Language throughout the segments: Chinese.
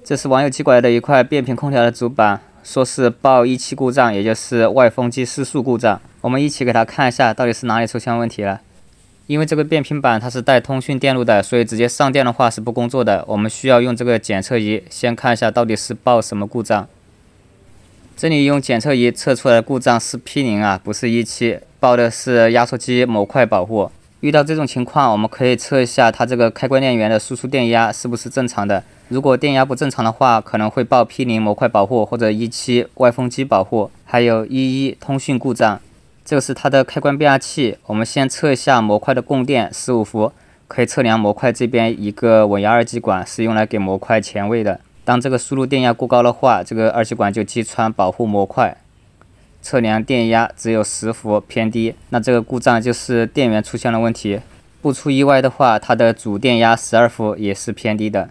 这是网友寄过来的一块变频空调的主板，说是报一期故障，也就是外风机失速故障。我们一起给它看一下，到底是哪里出现问题了。因为这个变频板它是带通讯电路的，所以直接上电的话是不工作的。我们需要用这个检测仪先看一下到底是报什么故障。这里用检测仪测出来的故障是 P0 啊，不是17，报的是压缩机模块保护。遇到这种情况，我们可以测一下它这个开关电源的输出电压是不是正常的。如果电压不正常的话，可能会报 P0 模块保护或者17外风机保护，还有11通讯故障。这个是它的开关变压器，我们先测一下模块的供电15伏，可以测量模块这边一个稳压二极管是用来给模块前位的。当这个输入电压过高的话，这个二极管就击穿保护模块。测量电压只有10伏偏低，那这个故障就是电源出现了问题。不出意外的话，它的主电压12伏也是偏低的。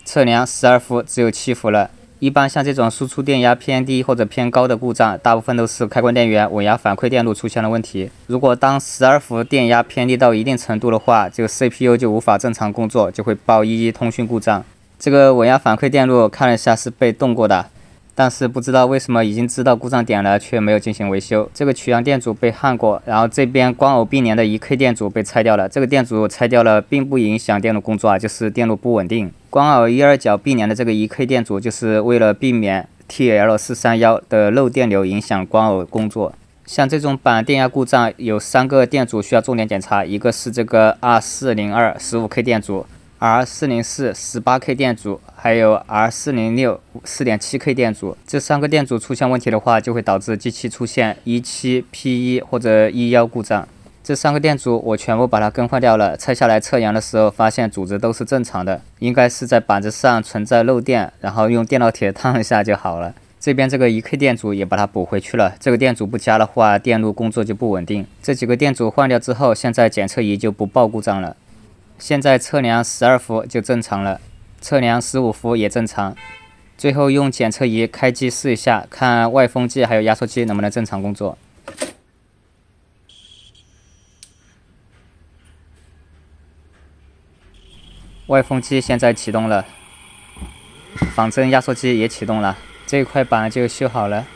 测量12伏只有7伏了。一般像这种输出电压偏低或者偏高的故障，大部分都是开关电源稳压反馈电路出现了问题。如果当12伏电压偏低到一定程度的话，这个 CPU 就无法正常工作，就会报11通讯故障。这个稳压反馈电路看了一下是被动过的，但是不知道为什么已经知道故障点了，却没有进行维修。这个取样电阻被焊过，然后这边光偶并联的1K 电阻被拆掉了。这个电阻拆掉了，并不影响电路工作啊，就是电路不稳定。光偶1/2角并联的这个1K 电阻，就是为了避免 TL431的漏电流影响光偶工作。像这种板电压故障有3个电阻需要重点检查，一个是这个 R402 15K 电阻。R404 18K 电阻，还有 R406 4.7K 电阻，这3个电阻出现问题的话，就会导致机器出现17、P1 或者11故障。这3个电阻我全部把它更换掉了，拆下来测量的时候发现阻值都是正常的，应该是在板子上存在漏电，然后用电烙铁烫一下就好了。这边这个1K 电阻也把它补回去了，这个电阻不加的话，电路工作就不稳定。这几个电阻换掉之后，现在检测仪就不报故障了。现在测量12伏就正常了，测量15伏也正常。最后用检测仪开机试一下，看外风机还有压缩机能不能正常工作。外风机现在启动了，仿真压缩机也启动了，这一块板就修好了。